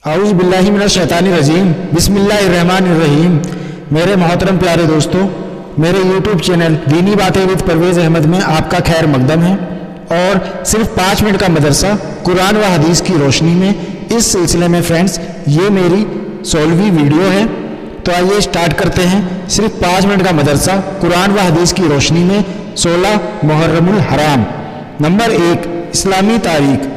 आऊज़ बिल्लाहि मिनश शैतानिर रजीम बिस्मिल्लाहिर्रहमानिर रहीम। मेरे मोहतरम प्यारे दोस्तों, मेरे यूट्यूब चैनल दीनी बातें विद परवेज़ अहमद में आपका खैर मकदम है और सिर्फ 5 मिनट का मदरसा कुरान व हदीस की रोशनी में इस सिलसिले में फ्रेंड्स ये मेरी 16वीं वीडियो है। तो आइए स्टार्ट करते हैं। सिर्फ 5 मिनट का मदरसा कुरान व हदीस की रोशनी में 16 मुहर्रमुल हराम। नंबर 1, इस्लामी तारीख।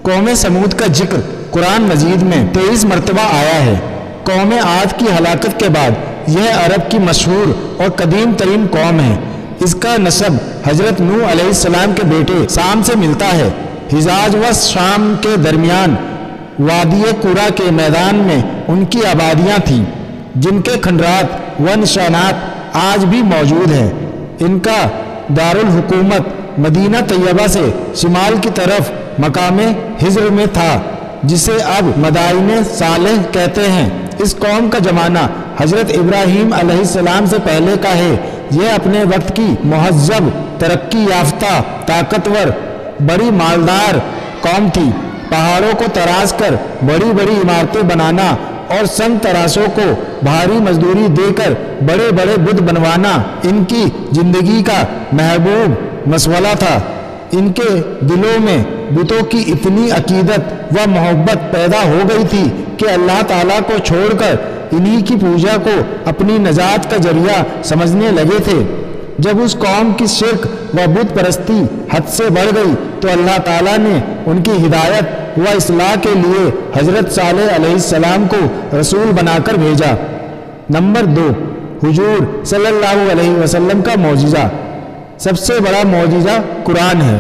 कौम समूद का जिक्र कुरान मजीद में 23 मरतबा आया है। कौम आद की हलाकत के बाद यह अरब की मशहूर और कदीम तरीन कौम है। इसका नसब हजरत नूह अलैहिस्सलाम के बेटे साम से मिलता है। हिजाज व शाम के दरमियान वादी कुरा के मैदान में उनकी आबादियाँ थीं, जिनके खंडरात व निशानात आज भी मौजूद हैं। इनका दारुल हुकूमत मदीना तैयबा से शिमाल की तरफ मकामे हिज्र में था, जिसे अब मदाइने सालेह कहते हैं। इस कौम का जमाना हजरत इब्राहीम अलैहिस्सलाम से पहले का है। यह अपने वक्त की मुहज्जब, तरक्की याफ्ता, ताकतवर, बड़ी मालदार कौम थी। पहाड़ों को तराश कर बड़ी बड़ी इमारतें बनाना और संग तराशों को भारी मजदूरी देकर बड़े बड़े बुत बनवाना इनकी जिंदगी का महबूब मसवला था। इनके दिलों में बुतों की इतनी अकीदत व मोहब्बत पैदा हो गई थी कि अल्लाह ताला को छोड़कर इन्हीं की पूजा को अपनी नजात का जरिया समझने लगे थे। जब उस कौम की शिर्क व बुत परस्ती हद से बढ़ गई तो अल्लाह ताला ने उनकी हिदायत व इस्लाह के लिए हजरत सालेह अलैहिस्सलाम को रसूल बनाकर भेजा। नंबर 2, हुजूर सल्लल्लाहु अलैहि वसल्लम का मौजिज़ा। सबसे बड़ा मौजिज़ा कुरान है।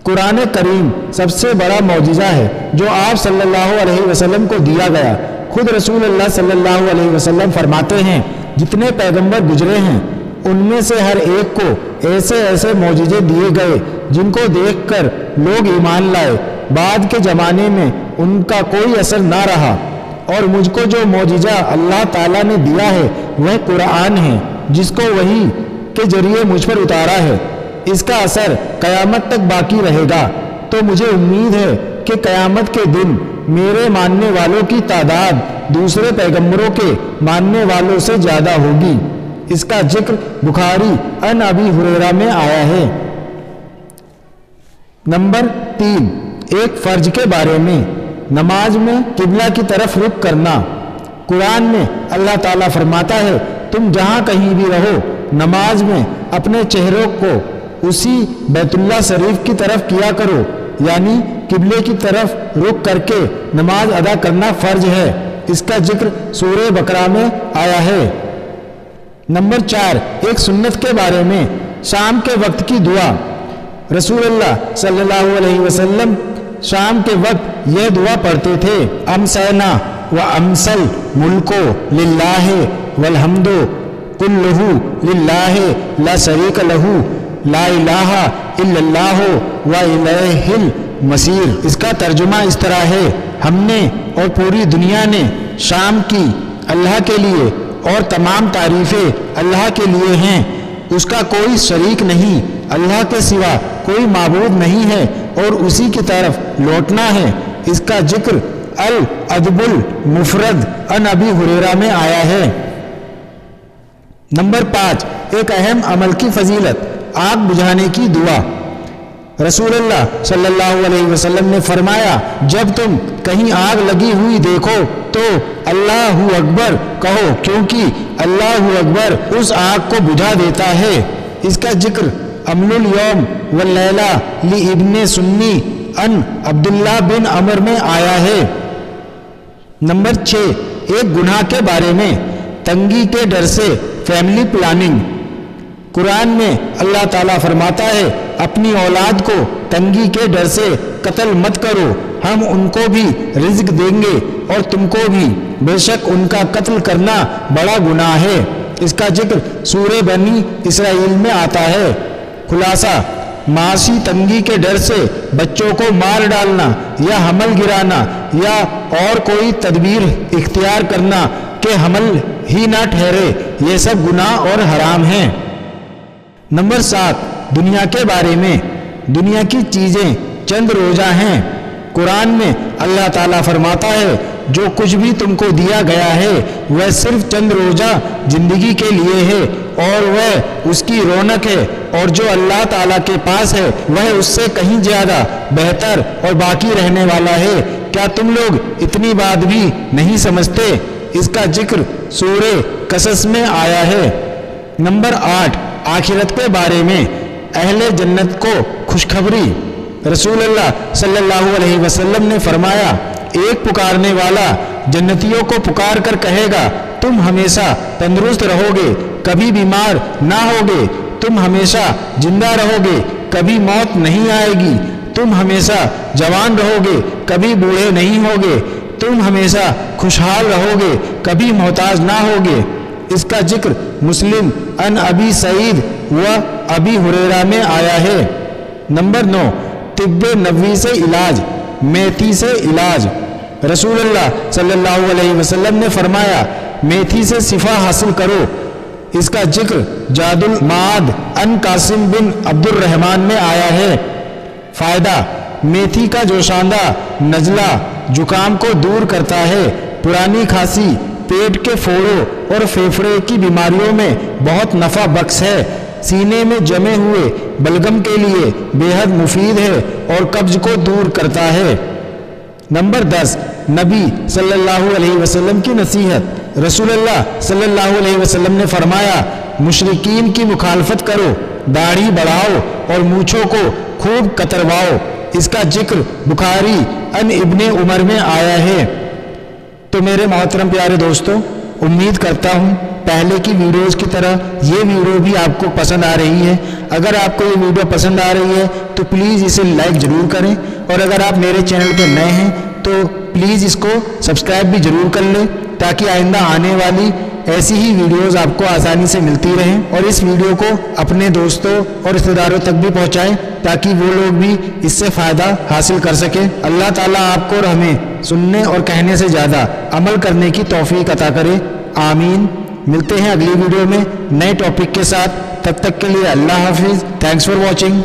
कुरान करीम सबसे बड़ा मौजिज़ा है जो आप सल्लल्लाहु अलैहि वसल्लम को दिया गया। खुद रसूल अल्लाह सल्लल्लाहु अलैहि वसल्लम फरमाते हैं, जितने पैगंबर गुजरे हैं उनमें से हर एक को ऐसे ऐसे मौजिज़े दिए गए जिनको देखकर लोग ईमान लाए। बाद के ज़माने में उनका कोई असर ना रहा और मुझको जो मौजिज़ा अल्लाह ताला ने दिया है वह कुरान है, जिसको वही के जरिए मुझ पर उतारा है। इसका असर कयामत तक बाकी रहेगा। तो मुझे उम्मीद है कि कयामत के दिन मेरे मानने वालों की तादाद दूसरे पैगंबरों के मानने वालों से ज़्यादा होगी। इसका जिक्र बुखारी अन अबी हुरैरा में आया है। नंबर 3, एक फ़र्ज के बारे में। नमाज में किबला की तरफ रुख करना। कुरान में अल्लाह ताला फरमाता है, तुम जहाँ कहीं भी रहो नमाज में अपने चेहरों को उसी बैतुल्लाह शरीफ की तरफ किया करो, यानी किबले की तरफ रुख करके नमाज अदा करना फ़र्ज है। इसका जिक्र सूरह बकरा में आया है। नंबर 4, एक सुन्नत के बारे में। शाम के वक्त की दुआ। रसूलुल्लाह सल्लल्लाहु अलैहि वसल्लम शाम के वक्त यह दुआ पढ़ते थे, अमसैना व अमसल मुल्को लिल्लाहि वल्हम्दु कुल्लुहु लिल्लाहि ला शरीक लहू ला इलाहा इल्लल्लाहु व इलैहिल मसीर। इसका तर्जुमा इस तरह है, हमने और पूरी दुनिया ने शाम की अल्लाह के लिए और तमाम तारीफ़ें अल्लाह के लिए हैं। उसका कोई शरीक नहीं, अल्लाह के सिवा कोई माबूद नहीं है और उसी की तरफ लौटना है। इसका जिक्र अल अदबुल मुफरद अन अबी हुरैरा में आया है। नंबर 5, एक अहम अमल की फजीलत। आग बुझाने की दुआ। रसूलुल्लाह सल्लल्लाहु अलैहि वसल्लम ने फरमाया, जब तुम कहीं आग लगी हुई देखो तो अल्लाहु अकबर कहो, क्योंकि अल्लाहु अकबर उस आग को बुझा देता है। इसका जिक्र अमलुल यौम व लैला ली इब्ने सुन्नी अन अब्दुल्लाह बिन अमर में आया है। नंबर 6, एक गुनाह के बारे में। तंगी के डर से फैमिली प्लानिंग। कुरान में अल्लाह ताला फरमाता है, अपनी औलाद को तंगी के डर से कत्ल मत करो, हम उनको भी रिज्क देंगे और तुमको भी, बेशक उनका कत्ल करना बड़ा गुनाह है। इसका जिक्र सूरह बनी इसराइल में आता है। खुलासा, मासी तंगी के डर से बच्चों को मार डालना या हमल गिराना या और कोई तदबीर इख्तियार करना कि हमल ही ना ठहरे, ये सब गुनाह और हराम हैं। नंबर 7, दुनिया के बारे में। दुनिया की चीज़ें चंद रोज़ा हैं। قرآن میں اللہ تعالیٰ فرماتا ہے جو کچھ بھی تم کو دیا گیا ہے وہ صرف چند روزہ زندگی کے لیے ہے اور وہ اس کی رونق ہے، اور جو اللہ تعالیٰ کے پاس ہے وہ اس سے کہیں زیادہ بہتر اور باقی رہنے والا ہے۔ کیا تم لوگ اتنی بات بھی نہیں سمجھتے؟ اس کا ذکر سورہ قصص میں آیا ہے۔ نمبر 8، آخرت کے بارے میں اہل جنت کو خوشخبری۔ رسول اللہ صلی اللہ علیہ وسلم نے فرمایا، ایک پکارنے والا جنتیوں کو پکار کر کہے گا تم ہمیشہ تندرست رہو گے، کبھی بیمار نہ ہوگے، تم ہمیشہ زندہ رہو گے، کبھی موت نہیں آئے گی، تم ہمیشہ جوان رہو گے، کبھی بوڑھے نہیں ہوگے، تم ہمیشہ خوشحال رہو گے، کبھی محتاج نہ ہوگے۔ اس کا ذکر مسلم ان ابی سعید و ابی ہریرہ میں آیا ہے۔ نمبر 9، طب نبوی سے علاج، میتھی سے علاج۔ رسول اللہ صلی اللہ علیہ وسلم نے فرمایا میتھی سے شفا حاصل کرو۔ اس کا ذکر جاد المعاد ان قاسم بن عبد الرحمن میں آیا ہے۔ فائدہ، میتھی کا جوشاندہ نزلہ زکام کو دور کرتا ہے، پرانی کھانسی، پیٹ کے پھوڑوں اور پھیپھڑے کی بیماریوں میں بہت نفع بخش ہے، سینے میں جمے ہوئے بلغم کے لیے بے حد مفید ہے اور قبض کو دور کرتا ہے۔ نمبر 10، نبی صلی اللہ علیہ وسلم کی نصیحت۔ رسول اللہ صلی اللہ علیہ وسلم نے فرمایا مشرکین کی مخالفت کرو، داڑھی بڑھاؤ اور مونچھوں کو خوب کترواؤ۔ اس کا ذکر بخاری ان ابن عمر میں آیا ہے۔ تو میرے محترم پیارے دوستوں، امید کرتا ہوں پہلے کی ویڈیوز کی طرح یہ ویڈیو بھی آپ کو پسند آ رہی ہے۔ اگر آپ کو یہ ویڈیو پسند آ رہی ہے تو پلیز اسے لائک ضرور کریں، اور اگر آپ میرے چینل پہ نئے ہیں تو پلیز اس کو سبسکرائب بھی ضرور کر لیں تاکہ آئندہ آنے والی ایسی ہی ویڈیوز آپ کو آسانی سے ملتی رہیں، اور اس ویڈیو کو اپنے دوستوں اور رشتہ داروں تک بھی پہنچائیں تاکہ وہ لوگ بھی اس سے فائدہ حاصل کر سکیں۔ اللہ تعالیٰ آپ کو اور ہمیں سننے اور کہنے سے زیادہ عمل کرنے کی توفیق عطا کرے، آمین۔ ملتے ہیں اگلی ویڈیو میں نئے ٹاپک کے ساتھ، تب تک کے لیے اللہ حافظ۔ Thanks for watching.